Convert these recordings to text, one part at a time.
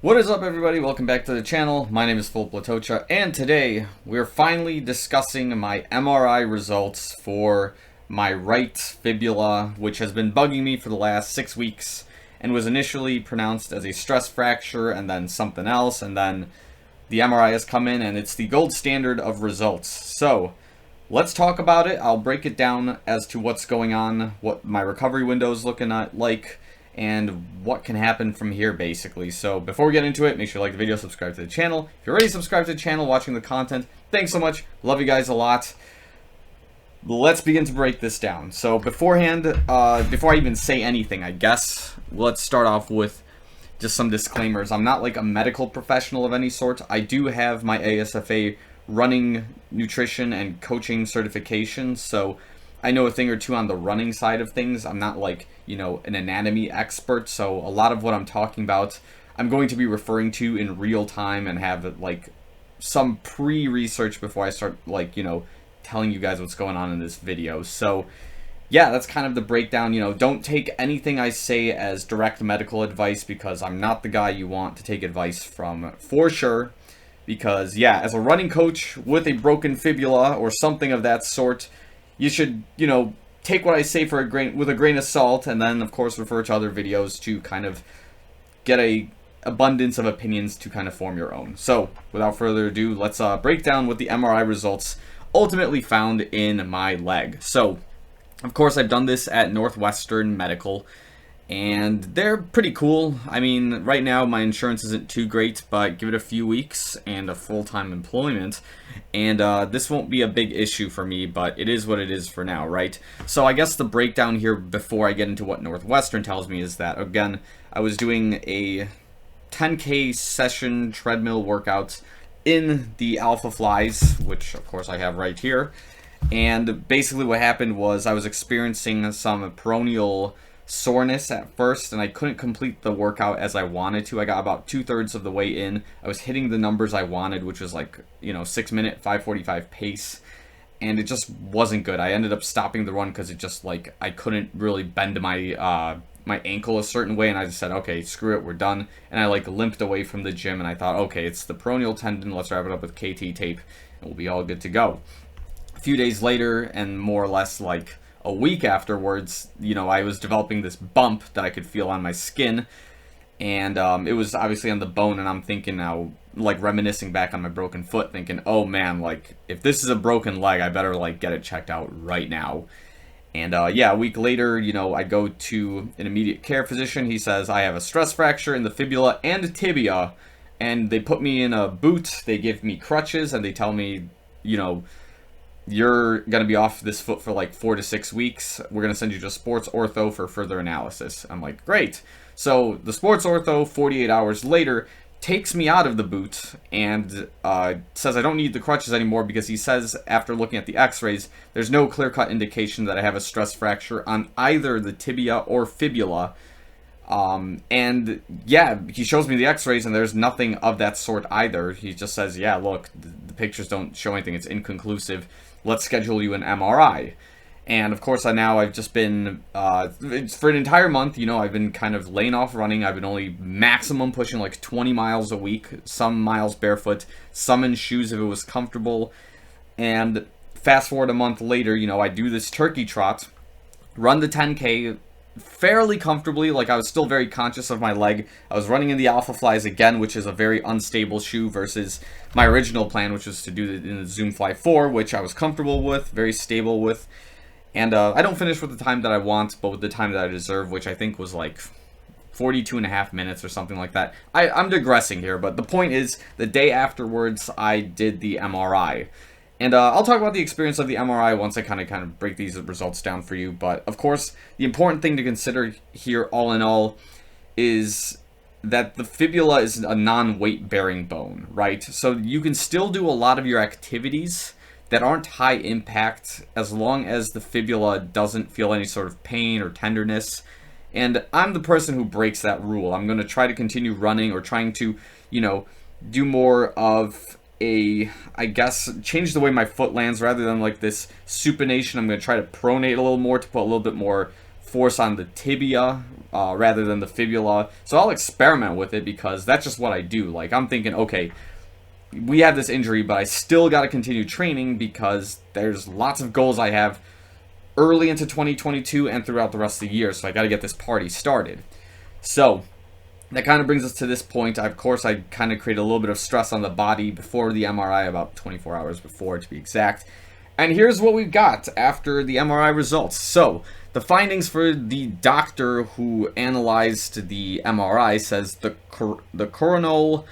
What is up, everybody? Welcome back to the channel. My name is Filip Latocha, and today we're finally discussing my MRI results for my right fibula, which has been bugging me for the last 6 weeks and was initially pronounced as a stress fracture and then something else, and then the MRI has come in and it's the gold standard of results. So let's talk about it. I'll break it down as to what's going on, what my recovery window is looking at like, and what can happen from here, basically. So before we get into it, make sure you like the video, subscribe to the channel. If you're already subscribed to the channel, watching the content, thanks so much. Love you guys a lot. Let's begin to break this down. So beforehand, before I even say anything, I guess, let's start off with just some disclaimers. I'm not like a medical professional of any sort. I do have my ASFA running, nutrition, and coaching certification, so I know a thing or two on the running side of things. I'm not like, you know, an anatomy expert, so a lot of what I'm talking about, I'm going to be referring to in real time and have like some pre-research before I start, like, you know, telling you guys what's going on in this video. So yeah, that's kind of the breakdown. You know, don't take anything I say as direct medical advice, because I'm not the guy you want to take advice from, for sure. Because yeah, as a running coach with a broken fibula or something of that sort, you should, you know, take what I say with a grain of salt, and then of course refer to other videos to kind of get a abundance of opinions to kind of form your own. So without further ado, let's break down what the MRI results ultimately found in my leg. So of course I've done this at Northwestern Medical, and they're pretty cool. I mean, right now my insurance isn't too great, but give it a few weeks and a full-time employment, and this won't be a big issue for me, but it is what it is for now, right? So I guess the breakdown here before I get into what Northwestern tells me is that, again, I was doing a 10K session treadmill workout in the Alpha Flies, which of course I have right here, and basically what happened was I was experiencing some peroneal soreness at first, and I couldn't complete the workout as I wanted to. I got about 2/3 of the way in. I was hitting the numbers I wanted, which was like, you know, 6-minute 5:45 pace, and it just wasn't good. I ended up stopping the run because it just, like, I couldn't really bend my my ankle a certain way, and I just said, okay, screw it, we're done. And I like limped away from the gym, and I thought, okay, it's the peroneal tendon, let's wrap it up with KT tape and we'll be all good to go. A few days later, and more or less like a week afterwards, you know, I was developing this bump that I could feel on my skin, and it was obviously on the bone, and I'm thinking now, like, reminiscing back on my broken foot, thinking, oh man, like, if this is a broken leg, I better, like, get it checked out right now. And yeah, a week later, you know, I go to an immediate care physician. He says I have a stress fracture in the fibula and tibia, and they put me in a boot, they give me crutches, and they tell me, you know, you're going to be off this foot for like 4 to 6 weeks. We're going to send you to sports ortho for further analysis. I'm like, great. So the sports ortho, 48 hours later, takes me out of the boot and says I don't need the crutches anymore, because he says, after looking at the x-rays, there's no clear-cut indication that I have a stress fracture on either the tibia or fibula. And yeah, he shows me the x-rays and there's nothing of that sort either. He just says, yeah, look, the pictures don't show anything, it's inconclusive. Let's schedule you an MRI. And of course, now I've just been, for an entire month, you know, I've been kind of laying off running. I've been only maximum pushing like 20 miles a week, some miles barefoot, some in shoes if it was comfortable. And fast forward a month later, you know, I do this turkey trot, run the 10K fairly comfortably. Like, I was still very conscious of my leg. I was running in the Alpha Flies again, which is a very unstable shoe versus my original plan, which was to do it in the Zoom Fly 4, which I was comfortable with, very stable with. And I don't finish with the time that I want, but with the time that I deserve, which I think was like 42.5 minutes or something like that. I'm digressing here, but the point is, the day afterwards, I did the MRI. And I'll talk about the experience of the MRI once I kind of break these results down for you. But of course, the important thing to consider here, all in all, is that the fibula is a non-weight bearing bone, right? So you can still do a lot of your activities that aren't high impact as long as the fibula doesn't feel any sort of pain or tenderness. And I'm the person who breaks that rule. I'm going to try to continue running, or trying to, you know, do more of I guess, change the way my foot lands. Rather than like this supination, I'm going to try to pronate a little more to put a little bit more force on the tibia rather than the fibula. So I'll experiment with it because that's just what I do. Like, I'm thinking, okay, we have this injury, but I still got to continue training because there's lots of goals I have early into 2022 and throughout the rest of the year. So I got to get this party started. So that kind of brings us to this point. Of course, I kind of created a little bit of stress on the body before the MRI, about 24 hours before to be exact. And here's what we've got after the MRI results. So the findings for the doctor who analyzed the MRI says the coronal,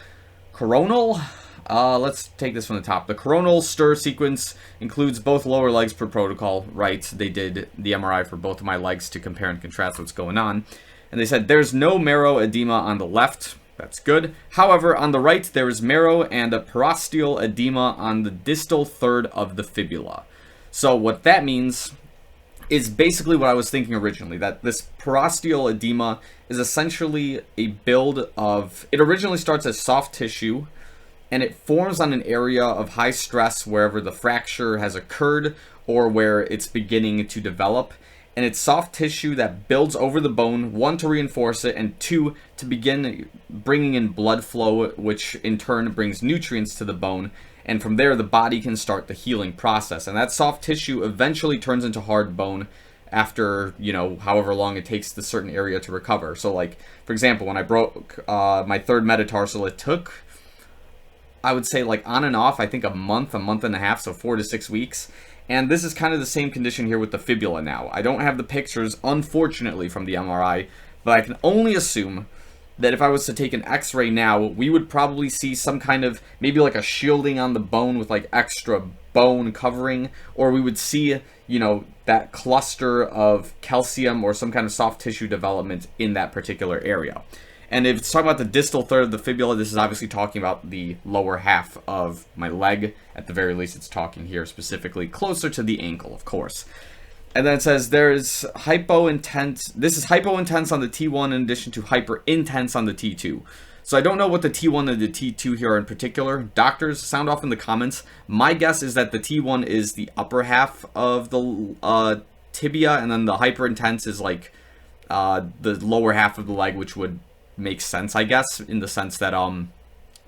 let's take this from the top. The coronal stir sequence includes both lower legs per protocol, right? They did the MRI for both of my legs to compare and contrast what's going on. And they said there's no marrow edema on the left. That's good. However, on the right, there is marrow and a parosteal edema on the distal third of the fibula. So what that means is basically what I was thinking originally, that this parosteal edema is essentially a build of, it originally starts as soft tissue, and it forms on an area of high stress wherever the fracture has occurred or where it's beginning to develop. And it's soft tissue that builds over the bone, one, to reinforce it, and two, to begin bringing in blood flow, which in turn brings nutrients to the bone. And from there, the body can start the healing process. And that soft tissue eventually turns into hard bone after, however long it takes the certain area to recover. So, like, for example, when I broke my third metatarsal, it took, I would say, like, on and off, I think a month and a half, so 4 to 6 weeks. And this is kind of the same condition here with the fibula now. I don't have the pictures, unfortunately, from the MRI, but I can only assume that if I was to take an x-ray now, we would probably see some kind of, maybe like a shielding on the bone with like extra bone covering, or we would see, that cluster of calcium or some kind of soft tissue development in that particular area. And if it's talking about the distal third of the fibula, this is obviously talking about the lower half of my leg. At the very least, it's talking here specifically closer to the ankle, of course. And then it says there's hypo-intense. This is hypo-intense on the T1 in addition to hyper-intense on the T2. So I don't know what the T1 and the T2 here are in particular. Doctors, sound off in the comments. My guess is that the T1 is the upper half of the tibia, and then the hyper-intense is like the lower half of the leg, which would makes sense, I guess, in the sense that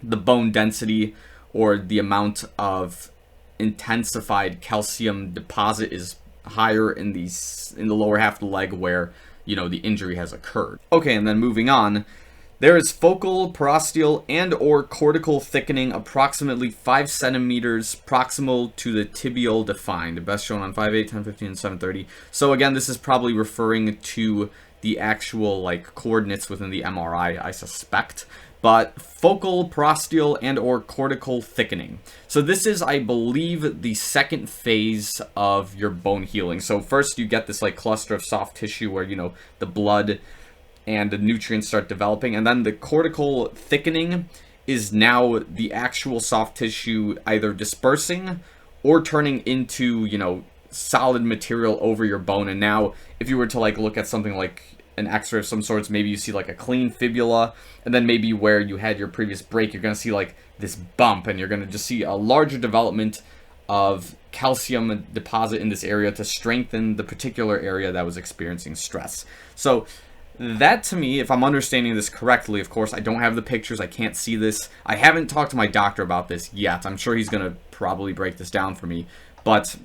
the bone density or the amount of intensified calcium deposit is higher in the lower half of the leg where the injury has occurred. Okay, and then moving on, there is focal, parosteal, and or cortical thickening approximately 5 centimeters proximal to the tibial defined, best shown on 5/8, 10/15, and 7/30. So again, this is probably referring to the actual like coordinates within the MRI, I suspect. But focal, parosteal, and or cortical thickening. So this is, I believe, the second phase of your bone healing. So first you get this like cluster of soft tissue where the blood and the nutrients start developing, and then the cortical thickening is now the actual soft tissue either dispersing or turning into solid material over your bone. And now if you were to like look at something like an x-ray of some sorts, maybe you see like a clean fibula, and then maybe where you had your previous break, you're going to see like this bump, and you're going to just see a larger development of calcium deposit in this area to strengthen the particular area that was experiencing stress. So that, to me, if I'm understanding this correctly, of course, I don't have the pictures, I can't see this. I haven't talked to my doctor about this yet. I'm sure he's going to probably break this down for me. But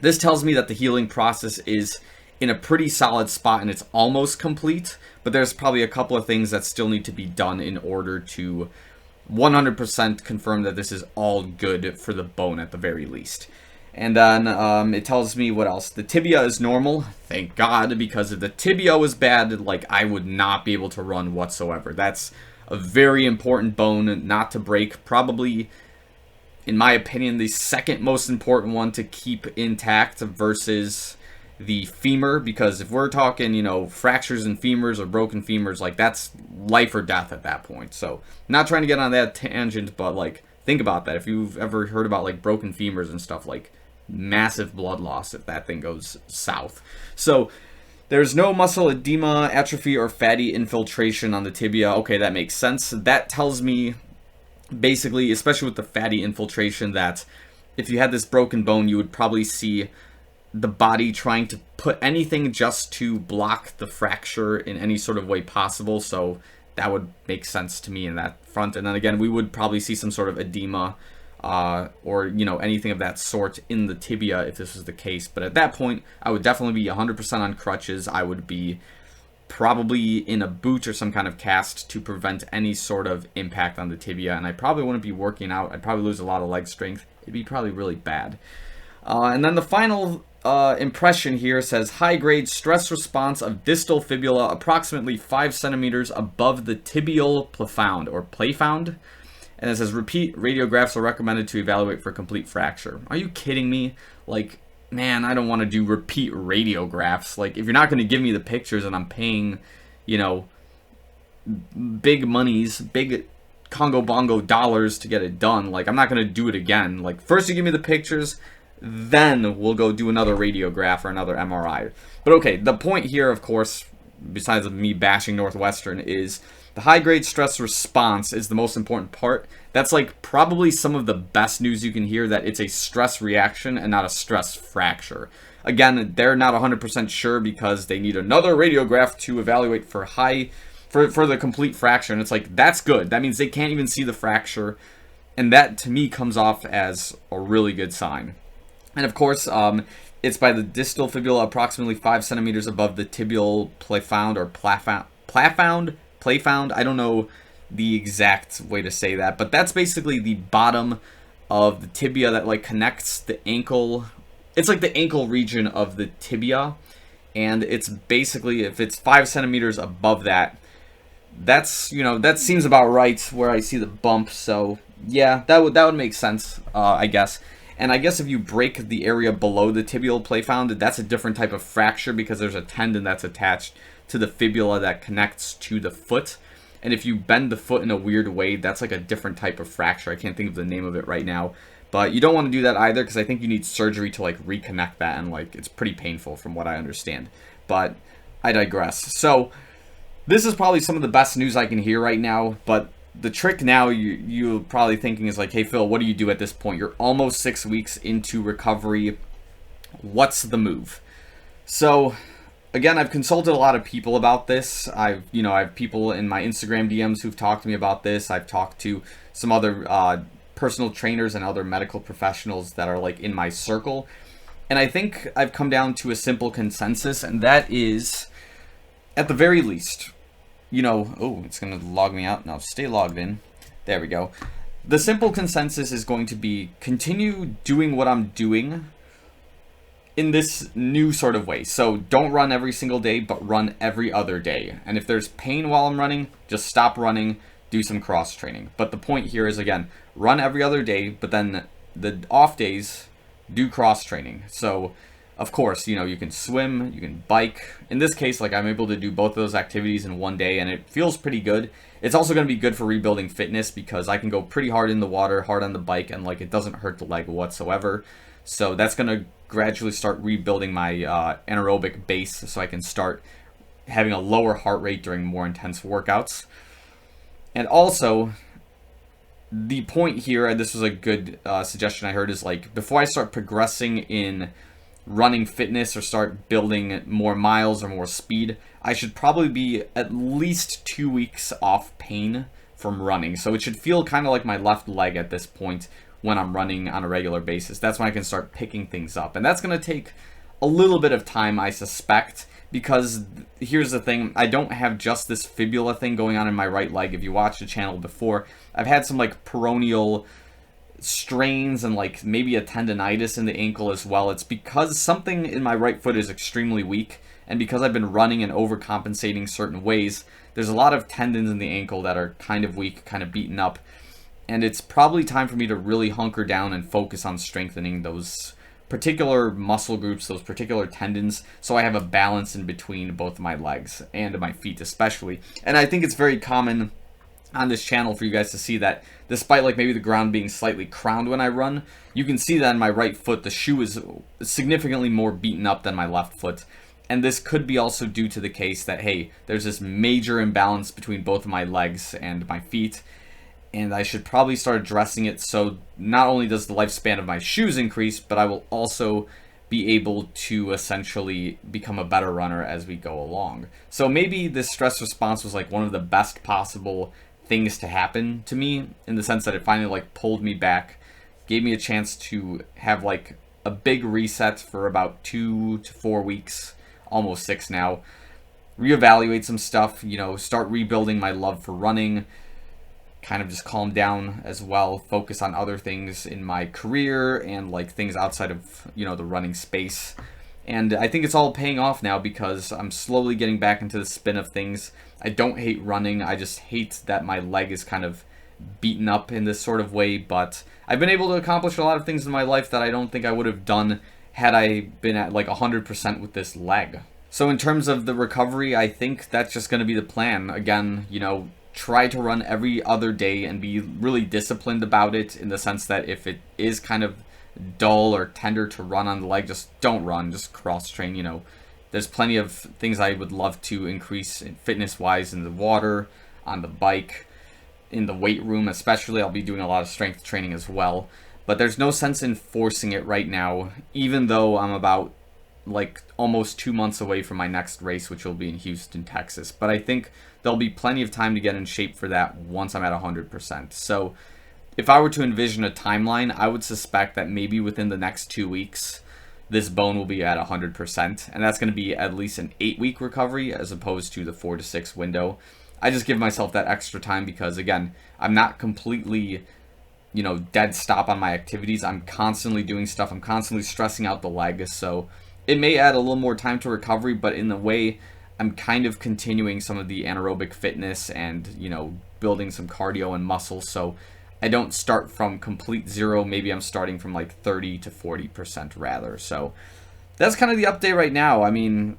this tells me that the healing process is in a pretty solid spot and it's almost complete. But there's probably a couple of things that still need to be done in order to 100% confirm that this is all good for the bone at the very least. And then it tells me what else. The tibia is normal, thank God, because if the tibia was bad, like, I would not be able to run whatsoever. That's a very important bone not to break. Probably, in my opinion, the second most important one to keep intact versus the femur, because if we're talking, fractures in femurs or broken femurs, like, that's life or death at that point. So, not trying to get on that tangent, but, like, think about that. If you've ever heard about, like, broken femurs and stuff, like, massive blood loss if that thing goes south. So there's no muscle edema, atrophy, or fatty infiltration on the tibia. Okay, that makes sense. That tells me basically, especially with the fatty infiltration, that if you had this broken bone, you would probably see the body trying to put anything just to block the fracture in any sort of way possible. So that would make sense to me in that front. And then again, we would probably see some sort of edema or, you know, anything of that sort in the tibia if this was the case. But at that point, I would definitely be 100% on crutches. I would be probably in a boot or some kind of cast to prevent any sort of impact on the tibia. And I probably wouldn't be working out. I'd probably lose a lot of leg strength. It'd be probably really bad. And then the final impression here says high-grade stress response of distal fibula approximately 5 centimeters above the tibial plafond or plafond. And it says repeat radiographs are recommended to evaluate for complete fracture. Are you kidding me? Like, man, I don't want to do repeat radiographs. Like, if you're not going to give me the pictures and I'm paying, you know, big monies, big Congo Bongo dollars to get it done, like, I'm not going to do it again. Like, first you give me the pictures, then we'll go do another radiograph or another MRI. But okay, the point here, of course, besides me bashing Northwestern, is the high-grade stress response is the most important part. That's like probably some of the best news you can hear, that it's a stress reaction and not a stress fracture. Again, they're not 100% sure because they need another radiograph to evaluate for for the complete fracture. And it's like, that's good. That means they can't even see the fracture. And that, to me, comes off as a really good sign. And of course, it's by the distal fibula approximately 5 centimeters above the tibial plafond or plafond. I don't know the exact way to say that, but that's basically the bottom of the tibia that like connects the ankle. It's like the ankle region of the tibia, and it's basically, if it's 5 centimeters above that, that's, you know, that seems about right where I see the bump. So yeah, that would make sense, I guess. And I guess if you break the area below the tibial plafond, that's a different type of fracture because there's a tendon that's attached to the fibula that connects to the foot. And if you bend the foot in a weird way, that's like a different type of fracture. I can't think of the name of it right now. But you don't want to do that either because I think you need surgery to like reconnect that, and like it's pretty painful from what I understand. But I digress. So this is probably some of the best news I can hear right now, but the trick now you're probably thinking is like, hey Phil, what do you do at this point? You're almost 6 weeks into recovery. What's the move? So again, I've consulted a lot of people about this. I have people in my Instagram DMs who've talked to me about this. I've talked to some other personal trainers and other medical professionals that are like in my circle. And I think I've come down to a simple consensus, and that is, at the very least, it's going to log me out. Now stay logged in. There we go. The simple consensus is going to be continue doing what I'm doing in this new sort of way. So don't run every single day, but run every other day. And if there's pain while I'm running, just stop running, do some cross training. But the point here is, again, run every other day, but then the off days, do cross training. So of course, you can swim, you can bike. In this case, like, I'm able to do both of those activities in one day, and it feels pretty good. It's also going to be good for rebuilding fitness because I can go pretty hard in the water, hard on the bike, and like it doesn't hurt the leg whatsoever. So that's going to gradually start rebuilding my anaerobic base so I can start having a lower heart rate during more intense workouts. And also, the point here, and this was a good suggestion I heard, is like, before I start progressing in running fitness or start building more miles or more speed, I should probably be at least 2 weeks off pain from running. So it should feel kind of like my left leg at this point when I'm running on a regular basis. That's when I can start picking things up. And that's going to take a little bit of time, I suspect, because here's the thing, I don't have just this fibula thing going on in my right leg. If you watched the channel before, I've had some like peroneal strains and like maybe a tendonitis in the ankle as well. It's because something in my right foot is extremely weak, and because I've been running and overcompensating certain ways, there's a lot of tendons in the ankle that are kind of weak, kind of beaten up, and it's probably time for me to really hunker down and focus on strengthening those particular muscle groups, those particular tendons, so I have a balance in between both my legs and my feet especially. And I think it's very common on this channel for you guys to see that despite like maybe the ground being slightly crowned when I run, you can see that on my right foot the shoe is significantly more beaten up than my left foot. And this could be also due to the case that, hey, there's this major imbalance between both of my legs and my feet, and I should probably start addressing it so not only does the lifespan of my shoes increase, but I will also be able to essentially become a better runner as we go along. So maybe this stress response was like one of the best possible things to happen to me, in the sense that it finally like pulled me back, gave me a chance to have like a big reset for about 2 to 4 weeks, almost 6 now, reevaluate some stuff, start rebuilding my love for running, kind of just calm down as well, focus on other things in my career and like things outside of, the running space. And I think it's all paying off now because I'm slowly getting back into the spin of things. I don't hate running. I just hate that my leg is kind of beaten up in this sort of way. But I've been able to accomplish a lot of things in my life that I don't think I would have done had I been at like 100% with this leg. So in terms of the recovery, I think that's just going to be the plan. Again, try to run every other day and be really disciplined about it, in the sense that if it is kind of dull or tender to run on the leg, just don't run, just cross train. There's plenty of things I would love to increase fitness wise in the water, on the bike, in the weight room especially. I'll be doing a lot of strength training as well, but there's no sense in forcing it right now, even though I'm about like almost 2 months away from my next race, which will be in Houston, Texas. But I think there'll be plenty of time to get in shape for that once I'm at 100%. So if I were to envision a timeline, I would suspect that maybe within the next 2 weeks, this bone will be at 100%. And that's going to be at least an 8-week recovery as opposed to the 4 to 6 window. I just give myself that extra time because, again, I'm not completely, dead stop on my activities. I'm constantly doing stuff. I'm constantly stressing out the leg. So it may add a little more time to recovery, but in the way I'm kind of continuing some of the anaerobic fitness and, building some cardio and muscle. So I don't start from complete zero. Maybe I'm starting from like 30 to 40% rather. So that's kind of the update right now. I mean,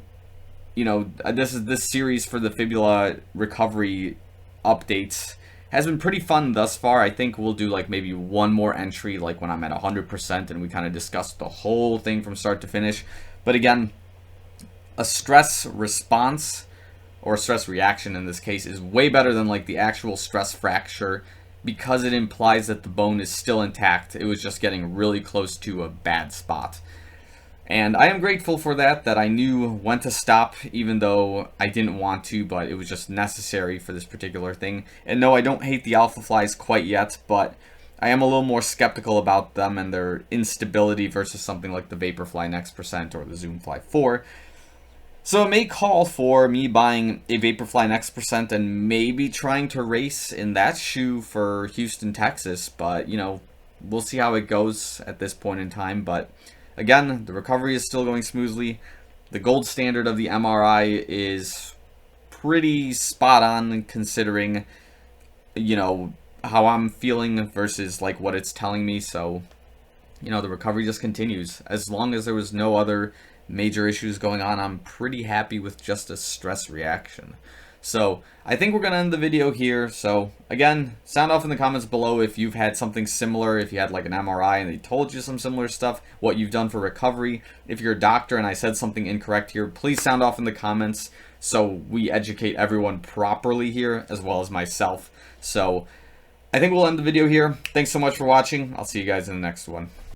this series for the fibula recovery updates has been pretty fun thus far. I think we'll do like maybe one more entry like when I'm at 100% and we kind of discuss the whole thing from start to finish. But again, a stress response, or stress reaction in this case, is way better than like the actual stress fracture, because it implies that the bone is still intact. It was just getting really close to a bad spot. And I am grateful for that I knew when to stop, even though I didn't want to, but it was just necessary for this particular thing. And no, I don't hate the alpha flies quite yet, but I am a little more skeptical about them and their instability versus something like the Vaporfly Next% or the Zoomfly 4. So it may call for me buying a Vaporfly Next% and maybe trying to race in that shoe for Houston, Texas. But, we'll see how it goes at this point in time. But again, the recovery is still going smoothly. The gold standard of the MRI is pretty spot on, considering, how I'm feeling versus like what it's telling me. So, the recovery just continues. As long as there was no other major issues going on, I'm pretty happy with just a stress reaction. So I think we're going to end the video here. So again, sound off in the comments below if you've had something similar, if you had like an MRI and they told you some similar stuff, what you've done for recovery. If you're a doctor and I said something incorrect here, please sound off in the comments so we educate everyone properly here, as well as myself. So I think we'll end the video here. Thanks so much for watching. I'll see you guys in the next one.